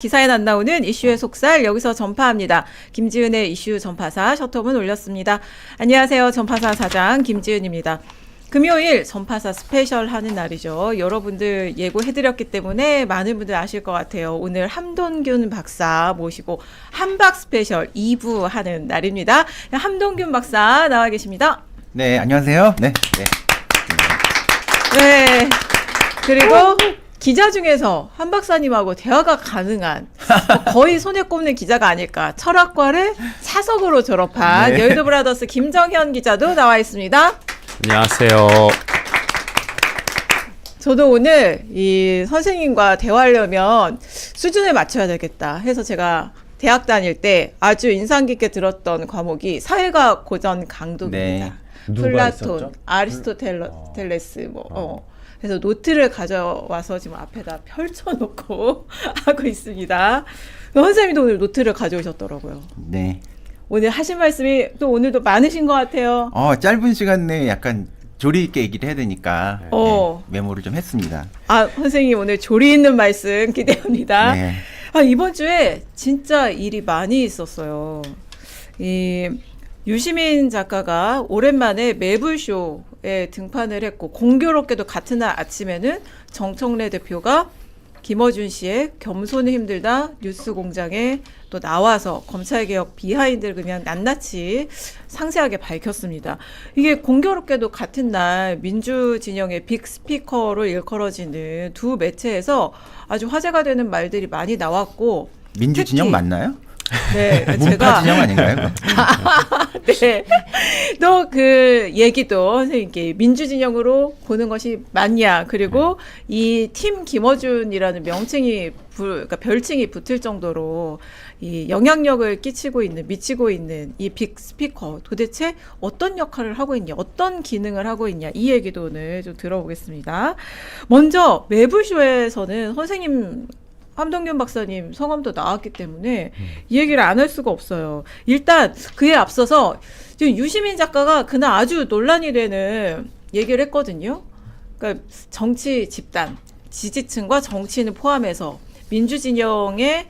기사에 안 나오는 이슈의 속살 여기서 전파합니다. 김지은의 이슈 전파사 셔터문 올렸습니다. 안녕하세요. 전파사 사장 김지은입니다. 금요일 전파사 스페셜 하는 날이죠. 여러분들 예고해드렸기 때문에 많은 분들 아실 것 같아요. 오늘 함동균 박사 모시고 한박 스페셜 2부 하는 날입니다. 함동균 박사 나와 계십니다. 네, 안녕하세요. 네. 네. 그리고 기자 중에서 한 박사님하고 대화가 가능한 거의 손에 꼽는 기자가 아닐까. 철학과를 사석으로 졸업한 네. 여의도 브라더스 김정현 기자도 나와 있습니다. 안녕하세요. 저도 오늘 이 선생님과 대화하려면 수준을 맞춰야 되겠다 해서 제가 대학 다닐 때 아주 인상 깊게 들었던 과목이 사회과학 고전 강독입니다. 네. 누가 플라톤, 있었죠? 아리스토텔레스 그래서 노트를 가져와서 지금 앞에다 펼쳐놓고 하고 있습니다. 선생님도 오늘 노트를 가져오셨더라고요. 네. 오늘 하신 말씀이 또 오늘도 많으신 것 같아요. 짧은 시간 내에 약간 조리 있게 얘기를 해야 되니까 메모를 좀 했습니다. 아, 선생님 오늘 조리 있는 말씀 기대합니다. 네. 아, 이번 주에 진짜 일이 많이 있었어요. 이 유시민 작가가 오랜만에 매불쇼에 등판을 했고, 공교롭게도 같은 날 아침에는 정청래 대표가 김어준 씨의 겸손이 힘들다 뉴스공장에 또 나와서 검찰개혁 비하인드를 그냥 낱낱이 상세하게 밝혔습니다. 이게 공교롭게도 같은 날 민주진영의 빅스피커로 일컬어지는 두 매체에서 아주 화제가 되는 말들이 많이 나왔고, 민주진영 특히 맞나요? 네, 문파 진영 아닌가요? 네. 또 그 얘기도 선생님께 민주진영으로 보는 것이 맞냐. 그리고 이 팀 김어준이라는 명칭이 그러니까 별칭이 붙을 정도로 이 영향력을 미치고 있는 이 빅스피커 도대체 어떤 역할을 하고 있냐, 어떤 기능을 하고 있냐, 이 얘기도 오늘 좀 들어보겠습니다. 먼저 매불쇼에서는 선생님 함동균 박사님 성함도 나왔기 때문에 이 얘기를 안 할 수가 없어요. 일단 그에 앞서서 지금 유시민 작가가 그날 아주 논란이 되는 얘기를 했거든요. 그러니까 정치 집단, 지지층과 정치인을 포함해서 민주진영의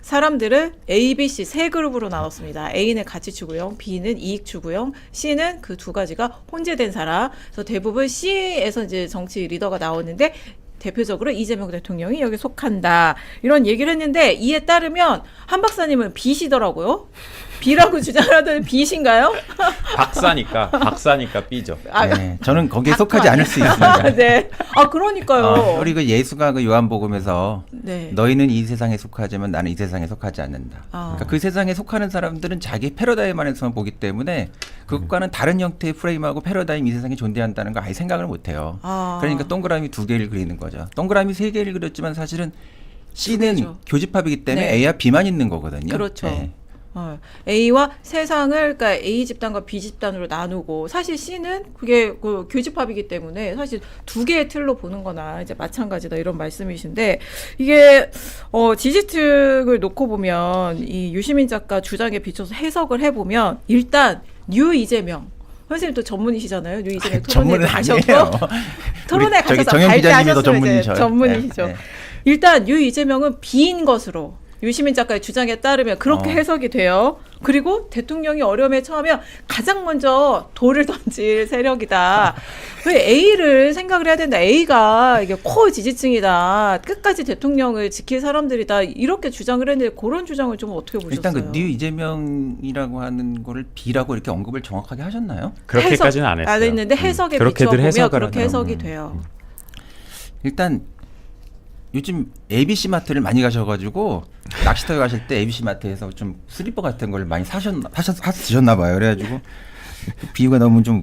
사람들을 A, B, C 세 그룹으로 나눴습니다. A는 가치 추구형, B는 이익 추구형, C는 그 두 가지가 혼재된 사람. 그래서 대부분 C에서 이제 정치 리더가 나오는데 대표적으로 이재명 대통령이 여기 속한다. 이런 얘기를 했는데 이에 따르면 한 박사님은 B시더라고요. B라고 주장하던 B신가요? 박사니까 B죠. 네, 저는 거기에 속하지 않을 수 있습니다. 네. 아, 그러니까요. 우리 그 예수가 그 요한복음에서 네. 너희는 이 세상에 속하지만 나는 이 세상에 속하지 않는다. 그러니까 그 세상에 속하는 사람들은 자기 패러다임 안에서만 보기 때문에 그것과는 다른 형태의 프레임하고 패러다임 이 세상에 존재한다는 걸 아예 생각을 못해요. 그러니까 동그라미 두 개를 그리는 거죠. 동그라미 세 개를 그렸지만 사실은 C는 개죠. 교집합이기 때문에 네. A와 B만 있는 거거든요. 그렇죠. 네. A와 세상을 그러니까 A 집단과 B 집단으로 나누고, 사실 C는 그게 그 교집합이기 때문에 사실 두 개의 틀로 보는 거나 이제 마찬가지다, 이런 말씀이신데, 이게 지지층을 놓고 보면 이 유시민 작가 주장에 비춰서 해석을 해보면, 일단 뉴 이재명 선생님 또 전문이시잖아요. 뉴 이재명 토론회 전문은 가셨고 아니에요. 토론회 우리 저기 가셔서 정현 기자님이 더 발제하셨으면 이제 전문이셔요. 전문이시죠. 네. 일단 뉴 이재명은 B인 것으로 유시민 작가의 주장에 따르면 그렇게 해석이 돼요. 그리고 대통령이 어려움에 처하면 가장 먼저 돌을 던질 세력이다. 왜 A를 생각을 해야 된다. A가 이게 코어 지지층이다. 끝까지 대통령을 지킬 사람들이다. 이렇게 주장을 했는데, 그런 주장을 좀 어떻게 보셨어요? 일단 그 뉴 이재명이라고 하는 거를 B라고 이렇게 언급을 정확하게 하셨나요? 그렇게까지는 안 했어요. 안 했는데 해석에 그렇게들 비춰보면 해석을 그렇게 하더라고요. 해석이 돼요. 일단 요즘 ABC 마트를 많이 가셔가지고 낚시터에 가실 때 ABC 마트에서 좀 슬리퍼 같은 걸 많이 드셨나 봐요. 그래가지고 비유가 너무 좀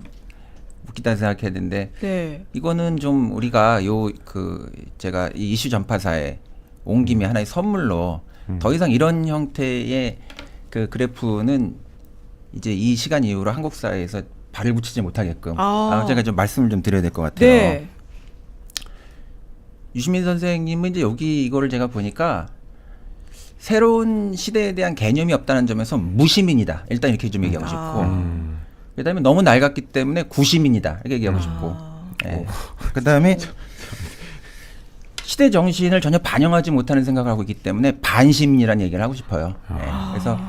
웃기다 생각했는데, 네. 이거는 좀 우리가 제가 이 이슈 전파사에 온 김에 하나의 선물로 더 이상 이런 형태의 그 그래프는 이제 이 시간 이후로 한국 사회에서 발을 붙이지 못하게끔 제가 좀 말씀을 좀 드려야 될 것 같아요. 네. 유시민 선생님은 이제 여기 이거를 제가 보니까 새로운 시대에 대한 개념이 없다는 점에서 무시민이다. 일단 이렇게 좀 얘기하고 싶고, 그다음에 너무 낡았기 때문에 구시민이다. 이렇게 얘기하고 싶고, 그다음에 시대 정신을 전혀 반영하지 못하는 생각을 하고 있기 때문에 반시민이라는 얘기를 하고 싶어요. 네. 그래서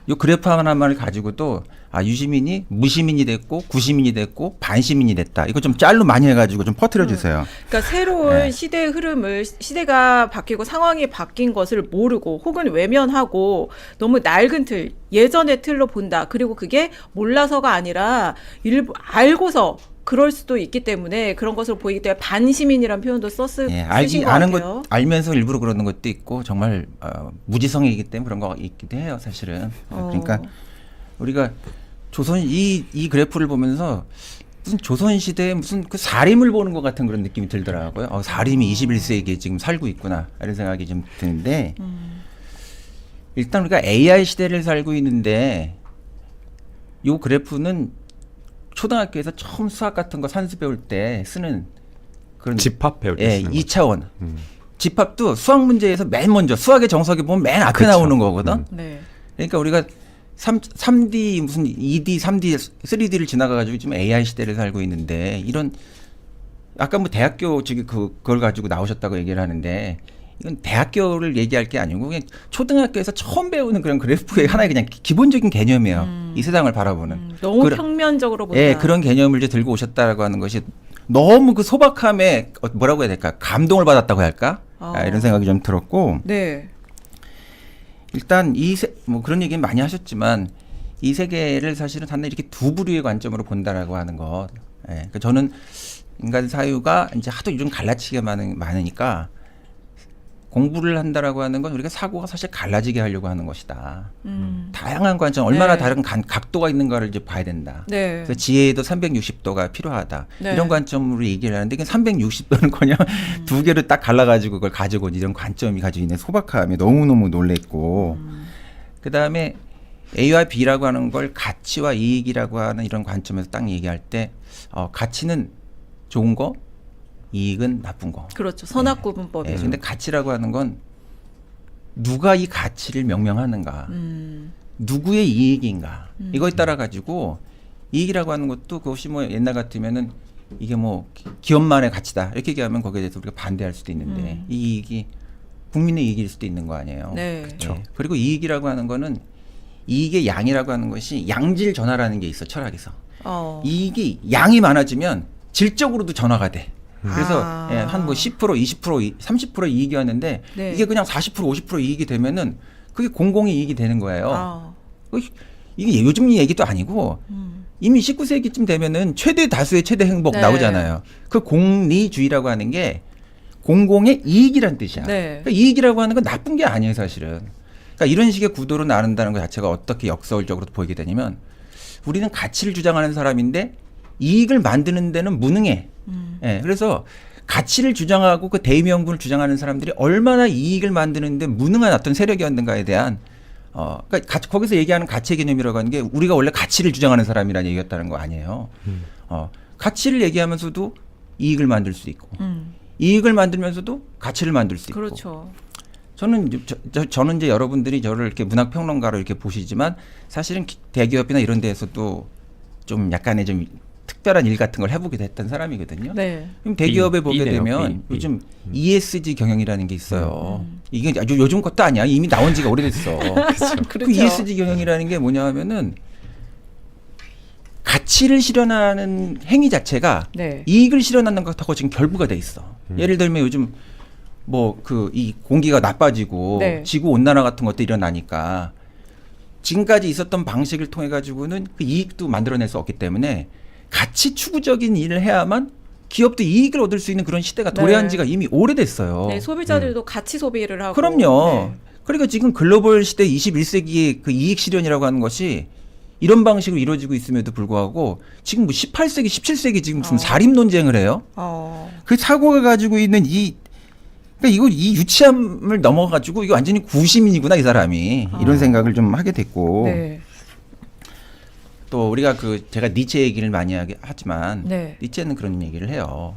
이 그래프 하나만을 가지고도 유시민이 무시민이 됐고 구시민이 됐고 반시민이 됐다. 이거 좀 짤로 많이 해가지고 좀 퍼뜨려 주세요. 그러니까 새로운 네. 시대의 흐름을 시대가 바뀌고 상황이 바뀐 것을 모르고 혹은 외면하고 너무 낡은 틀, 예전의 틀로 본다. 그리고 그게 몰라서가 아니라 일부 알고서 그럴 수도 있기 때문에 그런 것을 보이기 때문에 반시민이라는 표현도 쓰신 것 아는 같아요. 것 알면서 일부러 그러는 것도 있고 정말 무지성이기 때문에 그런 거 있기도 해요, 사실은. 그러니까 우리가 조선 이 그래프를 보면서 무슨 조선 시대에 무슨 그 사림을 보는 것 같은 그런 느낌이 들더라고요. 사림이 21세기에 지금 살고 있구나 이런 생각이 좀 드는데 일단 우리가 AI 시대를 살고 있는데 이 그래프는 초등학교에서 처음 수학 같은 거 산수 배울 때 쓰는 그런 집합 배울 때 쓰는 2차원. 집합도 수학 문제에서 맨 먼저 수학의 정석에 보면 맨 앞에 그쵸. 나오는 거거든. 네. 그러니까 우리가 3D 무슨 2D, 3D, 3D를 지나가 가지고 지금 AI 시대를 살고 있는데 이런 아까 뭐 대학교 저기 그걸 가지고 나오셨다고 얘기를 하는데 이건 대학교를 얘기할 게 아니고 그냥 초등학교에서 처음 배우는 그런 그래프의 하나의 그냥 기본적인 개념이에요. 이 세상을 바라보는. 너무 평면적으로 본다. 예, 그런 개념을 이제 들고 오셨다라고 하는 것이 너무 그 소박함에 뭐라고 해야 될까? 감동을 받았다고 할까? 이런 생각이 좀 들었고. 네. 일단 뭐 그런 얘기는 많이 하셨지만 이 세계를 사실은 단순히 이렇게 두 부류의 관점으로 본다라고 하는 것. 예, 그러니까 저는 인간 사유가 이제 하도 요즘 갈라치기가 많으니까 공부를 한다라고 하는 건 우리가 사고가 사실 갈라지게 하려고 하는 것이다. 다양한 관점, 얼마나 네. 다른 각도가 있는가를 이제 봐야 된다. 네. 그래서 지혜도 360도가 필요하다. 네. 이런 관점으로 얘기를 하는데 360도는커녕 두 개를 딱 갈라가지고 그걸 가지고 온 이런 관점이 가지고 있는 소박함이 너무너무 놀랬고 그다음에 A와 B라고 하는 걸 가치와 이익이라고 하는 이런 관점에서 딱 얘기할 때 가치는 좋은 거, 이익은 나쁜 거. 그렇죠. 선악구분법이죠. 근데 가치라고 하는 건 누가 이 가치를 명명하는가, 누구의 이익인가 이거에 따라 가지고 이익이라고 하는 것도 그것이 뭐 옛날 같으면은 이게 뭐 기업만의 가치다 이렇게 얘기하면 거기에 대해서 우리가 반대할 수도 있는데 이 이익이 국민의 이익일 수도 있는 거 아니에요. 네. 그렇죠. 그리고 이익이라고 하는 거는 이익의 양이라고 하는 것이 양질 전화라는 게 있어 철학에서. 이익이 양이 많아지면 질적으로도 전화가 돼. 그래서 한 뭐 10%, 20%, 30% 이익이었는데 네. 이게 그냥 40%, 50% 이익이 되면은 그게 공공의 이익이 되는 거예요. 이게 요즘 얘기도 아니고 이미 19세기쯤 되면은 최대 다수의 최대 행복 네. 나오잖아요. 그 공리주의라고 하는 게 공공의 이익이란 뜻이야. 네. 그러니까 이익이라고 하는 건 나쁜 게 아니에요, 사실은. 그러니까 이런 식의 구도로 나눈다는 것 자체가 어떻게 역설적으로 보이게 되냐면 우리는 가치를 주장하는 사람인데 이익을 만드는 데는 무능해. 예, 그래서 가치를 주장하고 그 대의명분을 주장하는 사람들이 얼마나 이익을 만드는데 무능한 어떤 세력이었는가에 대한 그러니까 거기서 얘기하는 가치의 개념이라고 하는 게 우리가 원래 가치를 주장하는 사람이라는 얘기였다는 거 아니에요. 가치를 얘기하면서도 이익을 만들 수 있고 이익을 만들면서도 가치를 만들 수 있고. 그렇죠. 저는 이제 여러분들이 저를 이렇게 문학 평론가로 이렇게 보시지만 사실은 대기업이나 이런 데에서도 좀 약간의 좀 특별한 일 같은 걸 해보기도 했던 사람이거든요. 네. 그럼 대기업에 보게 B네요, 되면 B. 요즘 ESG 경영이라는 게 있어요. 이게 아주 요즘 것도 아니야. 이미 나온 지가 오래됐어. 그 ESG 경영이라는 게 뭐냐 하면은 가치를 실현하는 행위 자체가 네. 이익을 실현하는 것하고 지금 결부가 돼 있어. 예를 들면 요즘 뭐 이 공기가 나빠지고 네. 지구 온난화 같은 것도 일어나니까 지금까지 있었던 방식을 통해 가지고는 그 이익도 만들어낼 수 없기 때문에 가치 추구적인 일을 해야만 기업도 이익을 얻을 수 있는 그런 시대가 도래한 지가 이미 오래됐어요. 네, 소비자들도 가치 소비를 하고. 그럼요. 네. 그러니까 지금 글로벌 시대 21세기의 그 이익 실현이라고 하는 것이 이런 방식으로 이루어지고 있음에도 불구하고 지금 뭐 18세기, 17세기 지금 무슨 사립 논쟁을 해요. 그 사고가 가지고 있는 그러니까 이 유치함을 넘어가지고 이거 완전히 구시민이구나 이 사람이 이런 생각을 좀 하게 됐고. 네. 또 우리가 제가 니체 얘기를 많이 하지만 네. 니체는 그런 얘기를 해요.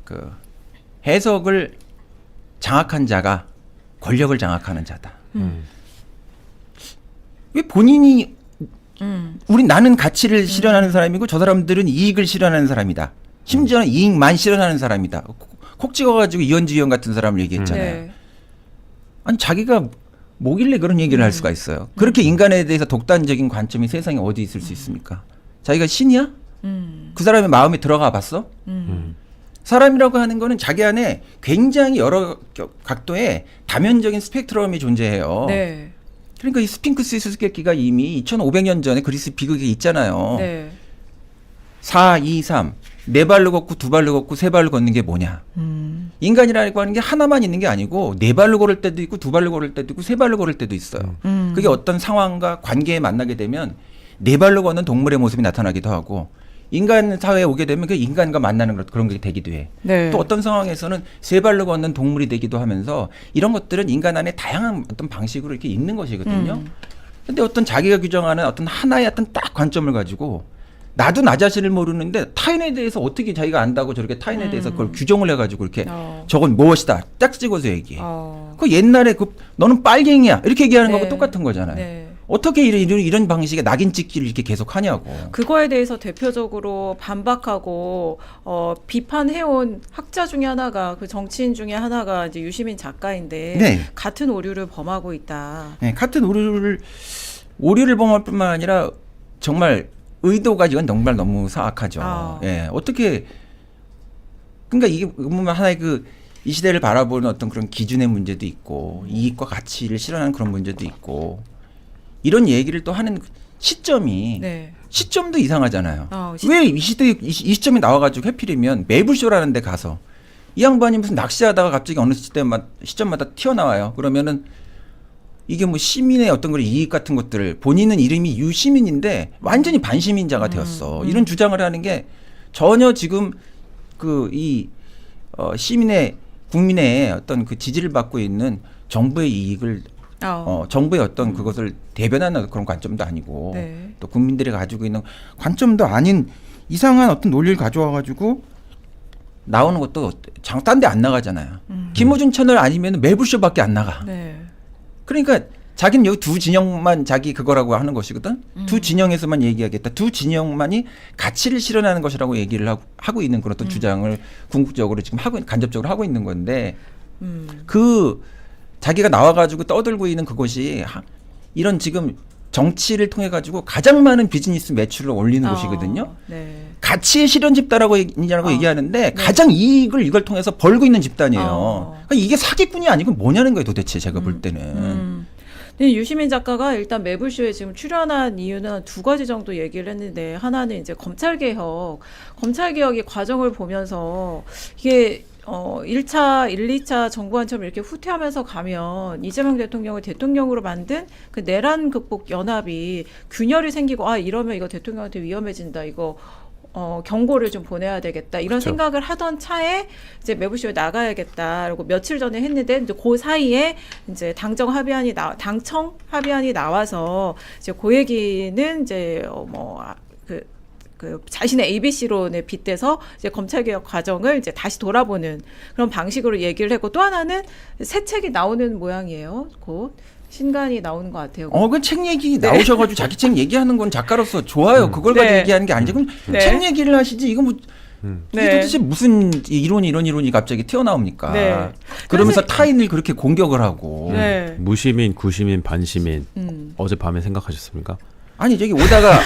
그 해석을 장악한 자가 권력을 장악하는 자다. 왜 본인이 나는 가치를 실현하는 사람이고 저 사람들은 이익을 실현하는 사람이다. 심지어는 이익만 실현하는 사람이다. 콕 찍어가지고 이현주 의원 같은 사람을 얘기했잖아요. 네. 아니 자기가 뭐길래 그런 얘기를 할 수가 있어요. 그렇게 인간에 대해서 독단적인 관점이 세상에 어디 있을 수 있습니까? 자기가 신이야? 그 사람의 마음에 들어가 봤어? 사람이라고 하는 거는 자기 안에 굉장히 여러 각도의 다면적인 스펙트럼이 존재해요. 네. 그러니까 이 스핑크스 수수께끼가 이미 2500년 전에 그리스 비극에 있잖아요. 네. 4, 2, 3. 네 발로 걷고 두 발로 걷고 세 발로 걷는 게 뭐냐. 인간이라고 하는 게 하나만 있는 게 아니고 네 발로 걸을 때도 있고 두 발로 걸을 때도 있고 세 발로 걸을 때도 있어요. 그게 어떤 상황과 관계에 만나게 되면 네 발로 걷는 동물의 모습이 나타나기도 하고 인간 사회에 오게 되면 그 인간과 만나는 그런 게 되기도 해. 네. 또 어떤 상황에서는 세 발로 걷는 동물이 되기도 하면서 이런 것들은 인간 안에 다양한 어떤 방식으로 이렇게 있는 것이거든요. 근데 어떤 자기가 규정하는 어떤 하나의 어떤 딱 관점을 가지고 나도 나 자신을 모르는데 타인에 대해서 어떻게 자기가 안다고 저렇게 타인에 대해서 그걸 규정을 해가지고 이렇게 저건 무엇이다 딱 찍어서 얘기해. 그 옛날에 그 너는 빨갱이야 이렇게 얘기하는 네. 거하고 똑같은 거잖아요. 네. 어떻게 이런 방식의 낙인 찍기를 이렇게 계속 하냐고. 그거에 대해서 대표적으로 반박하고 비판해온 학자 중에 하나가 그 정치인 중에 하나가 이제 유시민 작가인데 네. 같은 오류를 범하고 있다. 네, 같은 오류를 범할 뿐만 아니라 정말 의도가 이건 정말 너무 사악하죠. 예, 어떻게 그러니까 이게 보면 하나의 이 시대를 바라보는 어떤 그런 기준의 문제도 있고 이익과 가치를 실현하는 그런 문제도 있고 이런 얘기를 또 하는 시점이 네. 시점도 이상하잖아요. 왜 이 시점이 나와가지고 해필이면 매불쇼라는 데 가서 이 양반이 무슨 낚시하다가 갑자기 어느 시점마다 튀어나와요. 그러면은 이게 뭐 시민의 어떤 그런 이익 같은 것들을 본인은 이름이 유시민인데 완전히 반시민자가 되었어. 이런 주장을 하는 게 전혀 지금 시민의 국민의 어떤 그 지지를 받고 있는 정부의 이익을 정부의 어떤 그것을 대변하는 그런 관점도 아니고 네. 또 국민들이 가지고 있는 관점도 아닌 이상한 어떤 논리를 가져와 가지고 나오는 것도 딴 데 안 나가잖아요. 김호준 채널 아니면 매불쇼밖에 안 나가. 네. 그러니까 자기는 여기 두 진영만 자기 그거라고 하는 것이거든. 두 진영에서만 얘기하겠다. 두 진영만이 가치를 실현하는 것이라고 얘기를 하고 있는 그런 어떤 주장을 궁극적으로 지금 간접적으로 하고 있는 건데 자기가 나와가지고 떠들고 있는 그것이 이런 지금 정치를 통해 가지고 가장 많은 비즈니스 매출을 올리는 곳이거든요. 네. 가치의 실현 집단이라고 얘기하는데 가장 이익을 이걸 통해서 벌고 있는 집단이에요. 그러니까 이게 사기꾼이 아니고 뭐냐는 거예요, 도대체 제가 볼 때는. 근데 유시민 작가가 일단 매불쇼에 지금 출연한 이유는 두 가지 정도 얘기를 했는데 하나는 이제 검찰개혁의 과정을 보면서 이게 1차, 1, 2차 정부안처럼 이렇게 후퇴하면서 가면 이재명 대통령을 대통령으로 만든 그 내란 극복 연합이 균열이 생기고 이러면 이거 대통령한테 위험해진다. 이거 경고를 좀 보내야 되겠다. 이런 그렇죠. 생각을 하던 차에 이제 매불쇼에 나가야겠다라고 며칠 전에 했는데 이제 그 사이에 이제 당청 합의안이 나와서 이제 그 얘기는 이제 그 자신의 ABC론에 빗대서 이제 검찰개혁 과정을 이제 다시 돌아보는 그런 방식으로 얘기를 했고 또 하나는 새 책이 나오는 모양이에요. 곧 신간이 나오는 것 같아요. 그 책 얘기 나오셔가지고 자기 책 얘기하는 건 작가로서 좋아요. 그걸 가지고 얘기하는 게 아니지. 그럼 책 얘기를 하시지. 이거 뭐 이게 도대체 무슨 이론이 갑자기 튀어나옵니까? 네. 그러면서 타인을 그렇게 공격을 하고. 네. 무시민, 구시민, 반시민 어젯밤에 생각하셨습니까? 아니 저기 오다가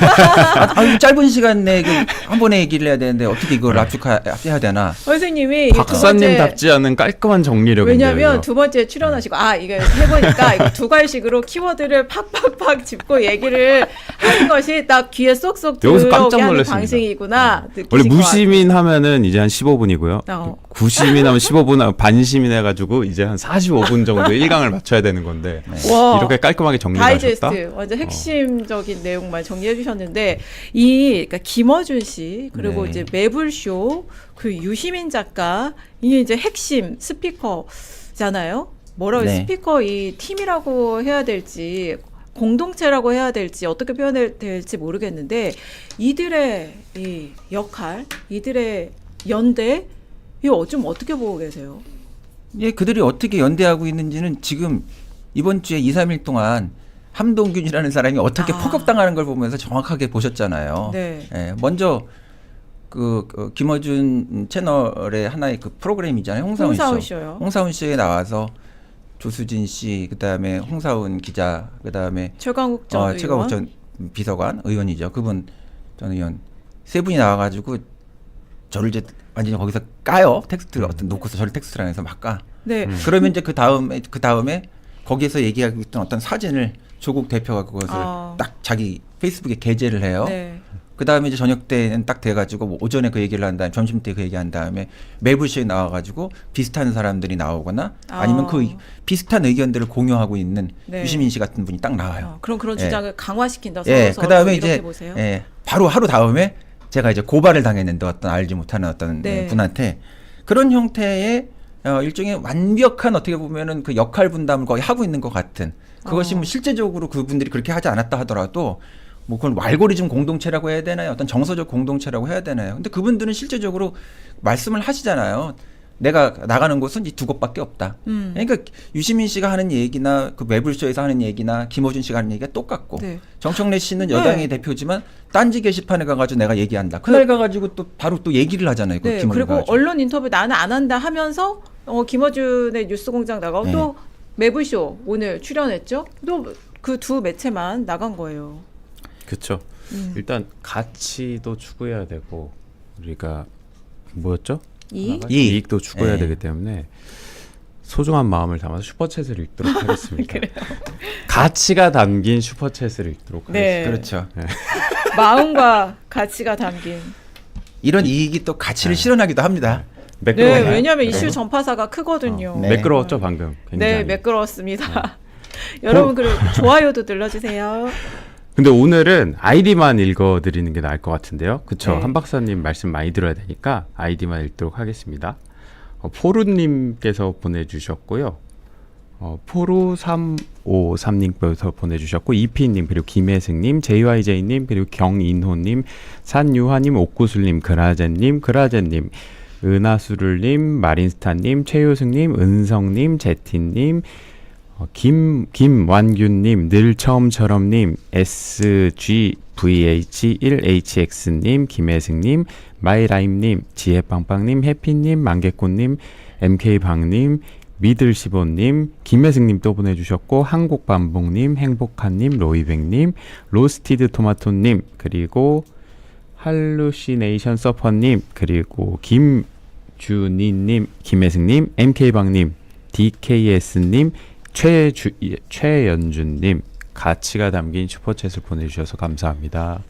짧은 시간 내에 한 번에 얘기를 해야 되는데 어떻게 이걸 압축해야 되나? 선생님이 박사님답지 않은 깔끔한 정리력인데요. 왜냐하면 두 번째 출연하시고 이거 해보니까 이거 두 갈식으로 키워드를 팍팍팍 짚고 얘기를 하는 것이 딱 귀에 쏙쏙 여기서 깜짝 들어오게 하는 놀랐습니다. 방식이구나. 원래 무시민 하면은 이제 한 15분이고요. 구시민 하면 15분, 반시민 해가지고 이제 한 45분 정도 1강을 맞춰야 되는 건데 와, 이렇게 깔끔하게 정리하셨다. 다이제스트 완전 핵심적인 내용만 정리해 주셨는데 그러니까 김어준 씨 그리고 이제 매불쇼 그 유시민 작가 이게 이제 핵심 스피커잖아요. 스피커 이 팀이라고 해야 될지 공동체라고 해야 될지 어떻게 표현해야 될지 모르겠는데 이들의 이 역할, 이들의 연대 이거 좀 어떻게 보고 계세요? 예, 그들이 어떻게 연대하고 있는지는 지금 이번 주에 2, 3일 동안 함동균이라는 사람이 어떻게 폭격당하는 걸 보면서 정확하게 보셨잖아요. 네. 예, 먼저 김어준 채널의 하나의 그 프로그램이잖아요. 홍사훈 쇼요. 홍사훈 쇼에 나와서 조수진 씨, 그다음에 홍사훈 기자, 그다음에 최강욱 전 의원. 최강욱 전 비서관 의원이죠. 그분 전 의원 세 분이 나와가지고 저를 이제 완전히 거기서 까요. 텍스트를 어떤 놓고서 저를 텍스트를 해서 막 까. 네. 그러면 이제 그 다음에 거기에서 얘기하고 있던 어떤 사진을 조국 대표가 그것을 딱 자기 페이스북에 게재를 해요. 네. 그 다음에 이제 저녁 때는 딱 돼가지고 뭐 오전에 그 얘기를 한 다음에 점심 때 그 얘기한 다음에 매불쇼에 나와가지고 비슷한 사람들이 나오거나 아니면 그 비슷한 의견들을 공유하고 있는 네. 유시민 씨 같은 분이 딱 나와요. 그럼 그런 주장을 강화시킨다. 그 다음에 이제 보세요. 바로 하루 다음에 제가 이제 고발을 당했는데 어떤 알지 못하는 어떤 네. 분한테 그런 형태의 일종의 완벽한 어떻게 보면은 그 역할 분담을 거의 하고 있는 것 같은 그것이 뭐 실제적으로 그분들이 그렇게 하지 않았다 하더라도 뭐 그건 알고리즘 공동체라고 해야 되나요? 어떤 정서적 공동체라고 해야 되나요? 근데 그분들은 실제적으로 말씀을 하시잖아요. 내가 나가는 곳은 이 두 곳밖에 없다. 그러니까 유시민 씨가 하는 얘기나 그 매불쇼에서 하는 얘기나 김어준 씨가 하는 얘기가 똑같고 네. 정청래 씨는 여당의 대표지만 딴지 게시판에 가가지고 내가 얘기한다. 그날 가가지고 또 바로 또 얘기를 하잖아요. 그 네. 그리고 가가지고. 언론 인터뷰 나는 안 한다 하면서 김어준의 뉴스공장 나가고 또 매불쇼 오늘 출연했죠. 또 그 두 매체만 나간 거예요. 그렇죠. 일단 가치도 추구해야 되고 우리가 뭐였죠? 이익도 추구해야 되기 때문에 소중한 마음을 담아서 슈퍼챗을 읽도록 하겠습니다. 가치가 담긴 슈퍼챗을 읽도록 네. 하겠습니다. 그렇죠. 네. 마음과 가치가 담긴. 이런 이익이 또 가치를 실현하기도 합니다. 네, 매끄러워요. 왜냐하면 이슈 전파사가 크거든요. 네. 매끄러웠죠 방금. 굉장히. 네, 매끄러웠습니다. 여러분 그리고 좋아요도 눌러주세요. 근데 오늘은 아이디만 읽어드리는 게 나을 것 같은데요. 그쵸? 네. 한 박사님 말씀 많이 들어야 되니까 아이디만 읽도록 하겠습니다. 포루님께서 보내주셨고요. 포루353님께서 보내주셨고 이피님 그리고 김혜승님 JYJ님 그리고 경인호님 산유하님 옥구슬님 그라젠님 은하수를님 마린스타님 최효승님 은성님 제티님 김완균님 늘처음처럼님 SGVH1HX님 김혜승님 마이라임님 지혜빵빵님 해피님 만개꽃님 MK방님 미들시보님 김혜승님 또 보내주셨고 한국반복님 행복한님 로이백님 로스티드 토마토님 그리고 할루시네이션 서퍼님 그리고 김준희님 김혜승님 MK방님 DKS님 최연준님 가치가 담긴 슈퍼챗을 보내주셔서 감사합니다.